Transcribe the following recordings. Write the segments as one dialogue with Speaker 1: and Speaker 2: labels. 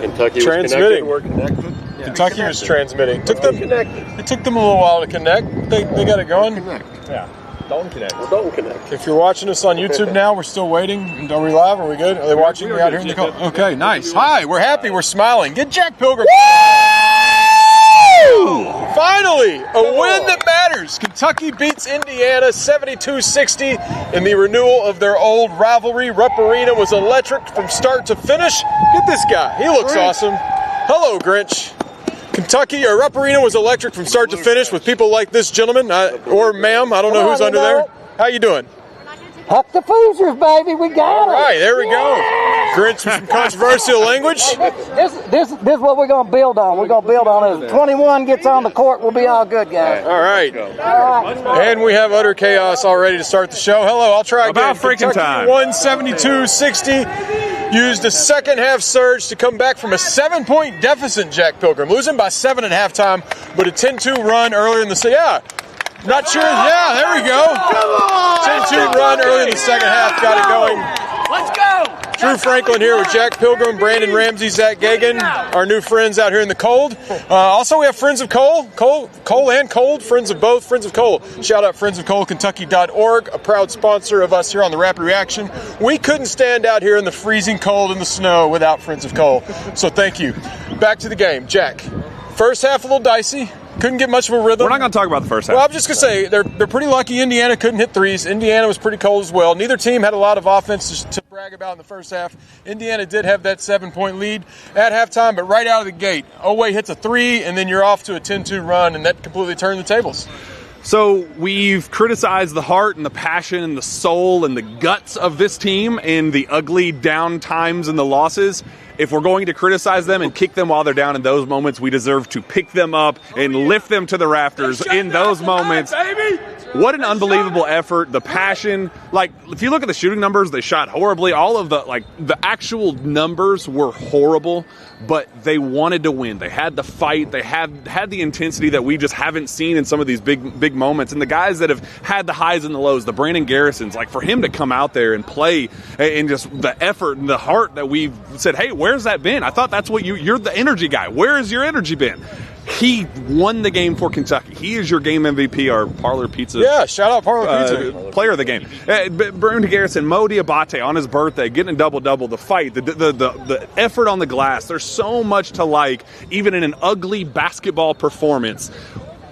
Speaker 1: Kentucky
Speaker 2: transmitting.
Speaker 1: We're connected.
Speaker 2: Yeah. Kentucky was transmitting. It took them a little while to connect. They got it going.
Speaker 1: Yeah.
Speaker 3: Don't connect.
Speaker 1: Well, don't connect.
Speaker 2: If you're watching us on YouTube now, we're still waiting. Are we live? Are we good? Are they watching me out here in the cold? Okay, nice. Hi, we're happy. We're smiling. Get Jack Pilgrim. Woo! Finally, a win that matters. Kentucky beats Indiana 72-60 in the renewal of their old rivalry. Rupp Arena was electric from start to finish. Get this guy. He looks awesome. Hello, Grinch. Kentucky, or Rupp Arena was electric from start to finish with people like this gentleman, or ma'am, I don't know who's under there. How you doing?
Speaker 4: Huck the Hoosiers, baby, we got it.
Speaker 2: All right, there we go. Grinch with some controversial language.
Speaker 4: This is what we're going to build on. We're going to build on it. If 21 gets on the court, we'll be all good, guys.
Speaker 2: All right. And we have utter chaos all ready to start the show. Hello, I'll try again.
Speaker 5: About freaking time.
Speaker 2: 172-60. Used a second half surge to come back from a 7-point deficit, Jack Pilgrim. Losing by 7 at halftime, but a 10-2 run earlier in the not sure. Yeah, there we go. 10-2 run early in the second half. Got it going.
Speaker 6: Let's go.
Speaker 2: Drew Franklin here with Jack Pilgrim, Brandon Ramsey, Zach Gagan, our new friends out here in the cold. Also, we have Friends of Cole and Cold, Friends of both, Friends of Cole. Shout out friendsofcolekentucky.org, a proud sponsor of us here on the Rapid Reaction. We couldn't stand out here in the freezing cold and the snow without Friends of Cole, so thank you. Back to the game, Jack. First half a little dicey. Couldn't get much of a rhythm.
Speaker 5: We're not going to talk about the first half.
Speaker 2: Well, I'm just going to say, they're pretty lucky Indiana couldn't hit threes. Indiana was pretty cold as well. Neither team had a lot of offense to brag about in the first half. Indiana did have that 7-point lead at halftime, but right out of the gate, Oweh hits a three, and then you're off to a 10-2 run, and that completely turned the tables.
Speaker 5: So we've criticized the heart and the passion and the soul and the guts of this team in the ugly down times and the losses. If we're going to criticize them and kick them while they're down in those moments, we deserve to pick them up and lift them to the rafters in those moments. What an unbelievable effort. The passion. Like, if you look at the shooting numbers, they shot horribly. All of the actual numbers were horrible, but they wanted to win. They had the fight. They had the intensity that we just haven't seen in some of these big moments. And the guys that have had the highs and the lows, the Brandon Garrisons, like, for him to come out there and play and just the effort and the heart that we've said, hey, where's that been? I thought that's what you're the energy guy. Where has your energy been? He won the game for Kentucky. He is your game MVP, our Parlor Pizza.
Speaker 2: Yeah, shout out Parlor Pizza.
Speaker 5: Player of the game. Brandon Garrison, Mo Diabate on his birthday, getting a double-double, the fight, the effort on the glass. There's so much to like, even in an ugly basketball performance.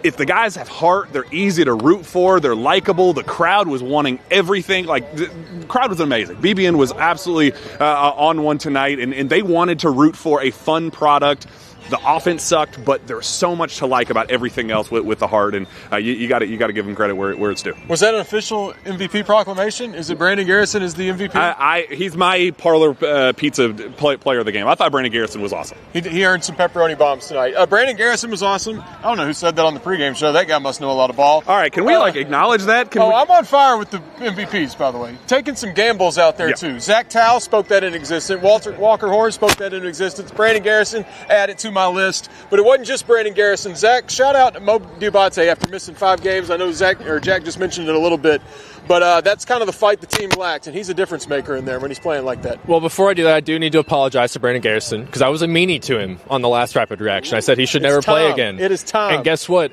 Speaker 5: If the guys have heart, they're easy to root for, they're likable, the crowd was wanting everything. Like, the crowd was amazing. BBN was absolutely on one tonight, and they wanted to root for a fun product. The offense sucked, but there's so much to like about everything else with the heart, and you got to give him credit where it's due.
Speaker 2: Was that an official MVP proclamation? Is it Brandon Garrison is the MVP?
Speaker 5: He's my Parlor Pizza player of the game. I thought Brandon Garrison was awesome.
Speaker 2: He earned some pepperoni bombs tonight. Brandon Garrison was awesome. I don't know who said that on the pregame show. That guy must know a lot of ball.
Speaker 5: All right, can we acknowledge that?
Speaker 2: I'm on fire with the MVPs, by the way. Taking some gambles out there, too. Zach Tao spoke that into existence. Walker Horn spoke that into existence. Brandon Garrison added to my list. But it wasn't just Brandon Garrison. Zach, shout out to Mo Diabate after missing 5 games. I know Jack just mentioned it a little bit. But that's kind of the fight the team lacked, and he's a difference maker in there when he's playing like that.
Speaker 3: Well, before I do that, I do need to apologize to Brandon Garrison because I was a meanie to him on the last Rapid Reaction. I said he should never play again.
Speaker 2: It is time.
Speaker 3: And guess what?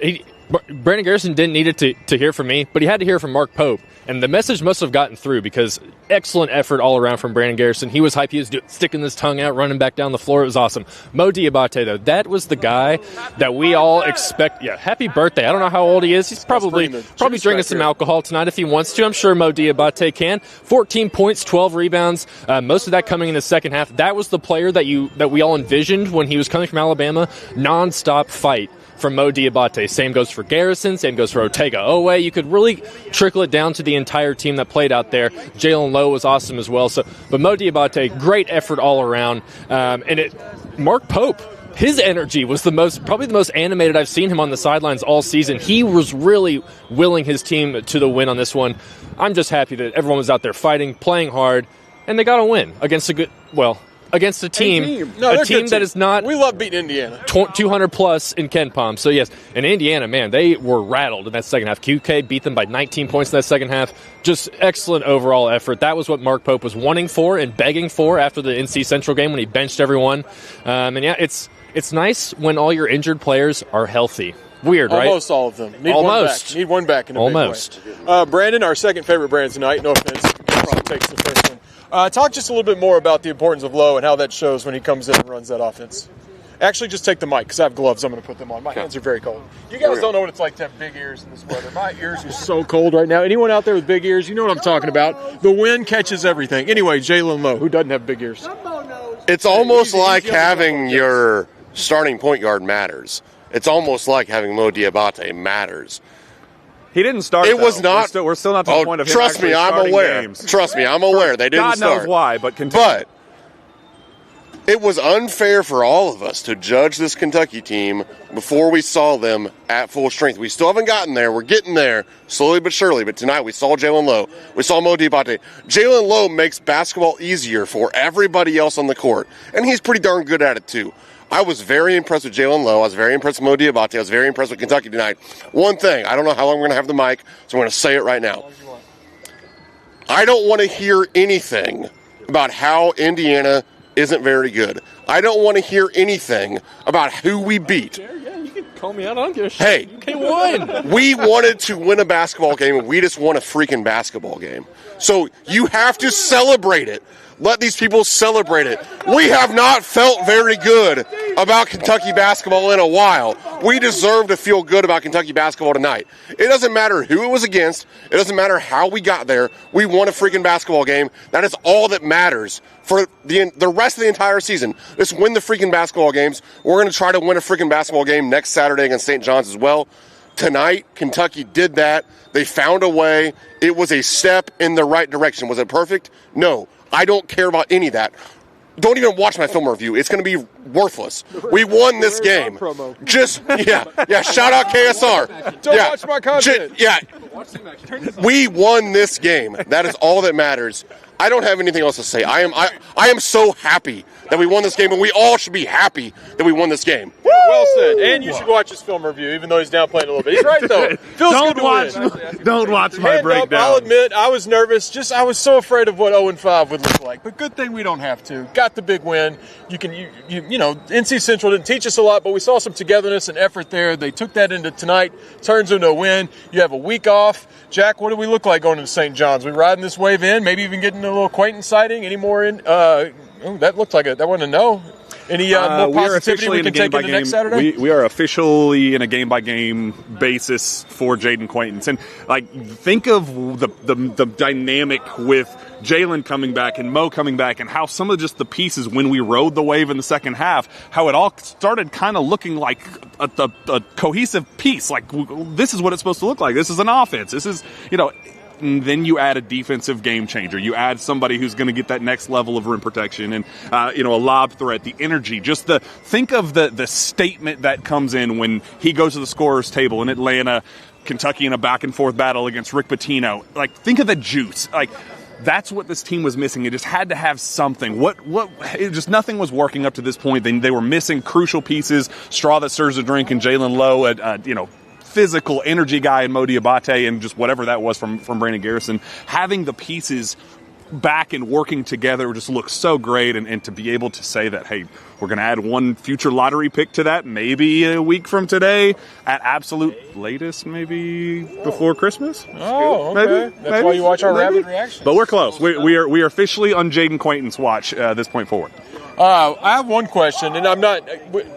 Speaker 3: Brandon Garrison didn't need it to hear from me, but he had to hear from Mark Pope. And the message must have gotten through because excellent effort all around from Brandon Garrison. He was hyped. He was sticking his tongue out, running back down the floor. It was awesome. Mo Diabate, though, that was the guy that we all expect. Yeah, happy birthday. I don't know how old he is. He's probably drinking some alcohol tonight if he wants to. I'm sure Mo Diabate can. 14 points, 12 rebounds, most of that coming in the second half. That was the player that we all envisioned when he was coming from Alabama. Nonstop fight from Mo Diabate. Same goes for Garrison. Same goes for Otega Oweh. You could really trickle it down to the entire team that played out there. Jalen Lowe was awesome as well. But Mo Diabate, great effort all around. Mark Pope, his energy was probably the most animated I've seen him on the sidelines all season. He was really willing his team to the win on this one. I'm just happy that everyone was out there fighting, playing hard, and they got a win against against a team,
Speaker 2: No,
Speaker 3: a team that is not.
Speaker 2: We love beating Indiana.
Speaker 3: 200 plus in Ken Palm. So, yes, and Indiana, man, they were rattled in that second half. QK beat them by 19 points in that second half. Just excellent overall effort. That was what Mark Pope was wanting for and begging for after the NC Central game when he benched everyone. And, yeah, it's nice when all your injured players are healthy. Weird, right?
Speaker 2: Almost all of them. Need
Speaker 3: Almost.
Speaker 2: one back in a
Speaker 3: Almost.
Speaker 2: big way. Brandon, our second favorite brand tonight. No offense. He probably takes the first one. Talk just a little bit more about the importance of Lowe and how that shows when he comes in and runs that offense. Actually, just take the mic because I have gloves. I'm going to put them on. My hands are very cold. You guys don't know what it's like to have big ears in this weather. My ears are so cold right now. Anyone out there with big ears, you know what I'm talking about. The wind catches everything. Anyway, Jalen Lowe, who doesn't have big ears?
Speaker 1: It's almost like having your starting point guard matters. It's almost like having Mo Diabate matters.
Speaker 5: He didn't start.
Speaker 1: It was not.
Speaker 5: We're still not to the point of him
Speaker 1: trust me, I'm
Speaker 5: starting
Speaker 1: aware.
Speaker 5: games.
Speaker 1: Trust me, I'm aware. They didn't
Speaker 5: God
Speaker 1: start.
Speaker 5: knows why, but continue.
Speaker 1: But it was unfair for all of us to judge this Kentucky team before we saw them at full strength. We still haven't gotten there. We're getting there slowly but surely. But tonight we saw Jalen Lowe. We saw Mo Diabate. Jalen Lowe makes basketball easier for everybody else on the court, and he's pretty darn good at it too. I was very impressed with Jalen Lowe. I was very impressed with Mo Diabate. I was very impressed with Kentucky tonight. One thing, I don't know how long we're going to have the mic, so I'm going to say it right now. I don't want to hear anything about how Indiana isn't very good. I don't want to hear anything about who we beat.
Speaker 3: Yeah, you can call me out. I don't give a shit.
Speaker 1: Hey,
Speaker 3: they won.
Speaker 1: we wanted to win a basketball game, and we just won a freaking basketball game. So you have to celebrate it. Let these people celebrate it. We have not felt very good about Kentucky basketball in a while. We deserve to feel good about Kentucky basketball tonight. It doesn't matter who it was against. It doesn't matter how we got there. We won a freaking basketball game. That is all that matters for the rest of the entire season. Let's win the freaking basketball games. We're going to try to win a freaking basketball game next Saturday against St. John's as well. Tonight, Kentucky did that. They found a way. It was a step in the right direction. Was it perfect? No. I don't care about any of that. Don't even watch my film review. It's going to be worthless. We won this game. Just, yeah. Shout out KSR.
Speaker 2: Don't watch my content.
Speaker 1: We won this game. That is all that matters. I don't have anything else to say. I am so happy that we won this game, and we all should be happy that we won this game.
Speaker 2: Well said. And you should watch his film review, even though he's downplaying a little bit. He's right, though. Feels good to win.
Speaker 5: Don't watch my
Speaker 2: Hand
Speaker 5: breakdown.
Speaker 2: up, I'll admit, I was nervous. I was so afraid of what 0-5 would look like. But good thing we don't have to. Got the big win. You know, NC Central didn't teach us a lot, but we saw some togetherness and effort there. They took that into tonight. Turns into a win. You have a week off. Jack, what do we look like going into St. John's? We riding this wave in? Maybe even getting a little acquaintance sighting? Any more in? That looked like that wasn't a no. Any more positivity we can take into next Saturday?
Speaker 5: We are officially in a game-by-game basis for Jaden Quaintance. And, think of the dynamic with Jalen coming back and Mo coming back and how some of just the pieces when we rode the wave in the second half, how it all started kind of looking like a cohesive piece. Like, this is what it's supposed to look like. This is an offense. This is, and then you add a defensive game changer. You add somebody who's going to get that next level of rim protection and, a lob threat, the energy. Just think of the statement that comes in when he goes to the scorer's table in Atlanta, Kentucky in a back-and-forth battle against Rick Pitino. Think of the juice. That's what this team was missing. It just had to have something. Nothing was working up to this point. They were missing crucial pieces, straw that stirs the drink, and Jalen Lowe, physical energy guy in Mo Diabate and just whatever that was from Brandon Garrison. Having the pieces back and working together just looks so great, and to be able to say that, hey, we're going to add one future lottery pick to that, maybe a week from today, at absolute latest, maybe before Christmas.
Speaker 2: Oh, okay. That's why you watch our rapid reaction.
Speaker 5: But we're close. We are officially on Jaden Quaintance watch this point forward.
Speaker 2: I have one question, and I'm not.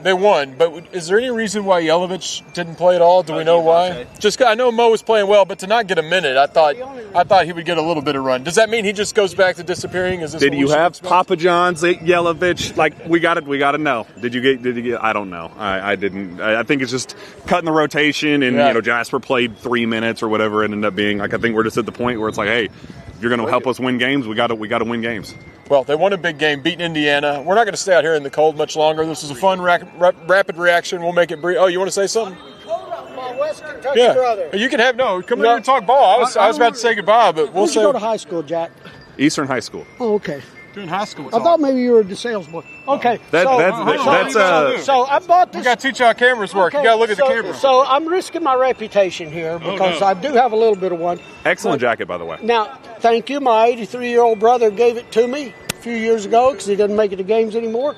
Speaker 2: They won, but is there any reason why Yelovich didn't play at all? Do we know why? I know Mo was playing well, but to not get a minute, I thought he would get a little bit of run. Does that mean he just goes back to disappearing?
Speaker 5: Did you have Papa John's at Yelovich? We got to know. Did you get? I don't know. I didn't. I think it's just cutting the rotation, and Jasper played 3 minutes or whatever it ended up being. I think we're just at the point where it's like, hey, if you're going to help us win games, we got to win games.
Speaker 2: Well, they won a big game, beating Indiana. We're not going to stay out here in the cold much longer. This is a fun rapid reaction. We'll make it brief. Oh, you want to say something?
Speaker 4: My West Kentucky brother.
Speaker 2: You can have come here and talk ball. I was about to say goodbye, but we'll say.
Speaker 4: Where'd you go to high school, Jack?
Speaker 5: Eastern High School.
Speaker 4: Oh, okay.
Speaker 2: Doing high school.
Speaker 6: I thought maybe you were the salesman. Okay.
Speaker 5: That's
Speaker 6: So I bought this.
Speaker 2: We got to teach you how cameras work. You got to look at the camera.
Speaker 6: So I'm risking my reputation here because I do have a little bit of one.
Speaker 5: excellent jacket, by the way.
Speaker 6: Now, thank you. My 83-year-old brother gave it to me a few years ago because he doesn't make it to games anymore.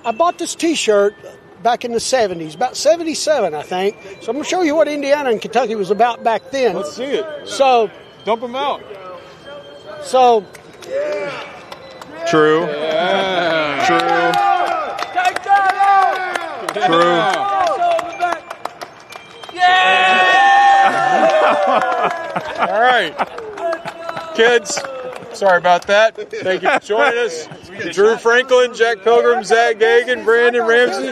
Speaker 6: I bought this T-shirt back in the 70s, about 77, I think. So I'm going to show you what Indiana and Kentucky was about back then.
Speaker 2: Let's see it.
Speaker 6: So,
Speaker 2: Dump them out.
Speaker 6: so
Speaker 5: True. True.
Speaker 2: All right. Kids, sorry about that. Thank you for joining us. Drew Franklin, Jack Pilgrim, Zach Gagan, Brandon Ramsey.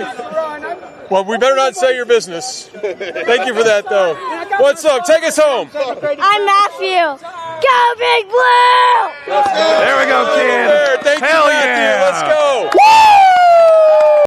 Speaker 2: Well, we better not say your business. Thank you for that, though. What's up? Take us home.
Speaker 7: I'm Matthew. Go Big Blue!
Speaker 5: There we go, kid.
Speaker 2: Thank
Speaker 5: Hell
Speaker 2: you, Matthew.
Speaker 5: yeah.
Speaker 2: Let's go.
Speaker 7: Woo!